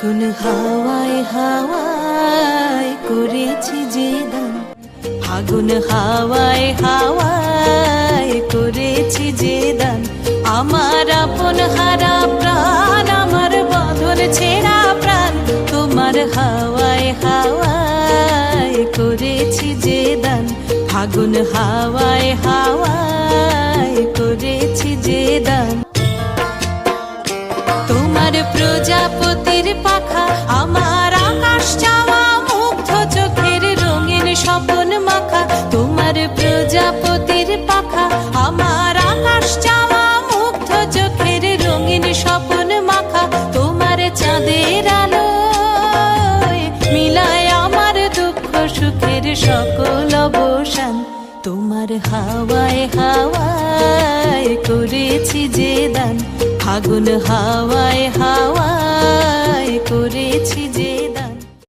ফাগুন হাওয়ায় হাওয়ায় করেছি যে দান, ফাগুন হাওয়ায় হাওয়ায় করেছি যে দান। আমার আপন হারা প্রাণ, আমার বদন ছেঁড়া প্রাণ, তোমার হাওয়ায় হাওয়ায় করেছি যে দান। ফাগুন হাওয়ায় হাওয়ায় করেছি যে দান। তোমার প্রজাপতির পাখা, আমার আকাশ চাওয়া মুগ্ধ চোখের রঙিন স্বপন মাখা। তোমার প্রজাপতির পাখা, আমার আকাশ চাওয়া মুগ্ধ চোখের রঙিন স্বপন মাখা। তোমার চাঁদের আলোয় মিলায় আমার দুঃখ সুখের সকল অবসান। তোমার হাওয়ায় হাওয়ায় করেছি যে দান, ফাগুন হাওয়ায় হাওয়ায় করেছি যে দান।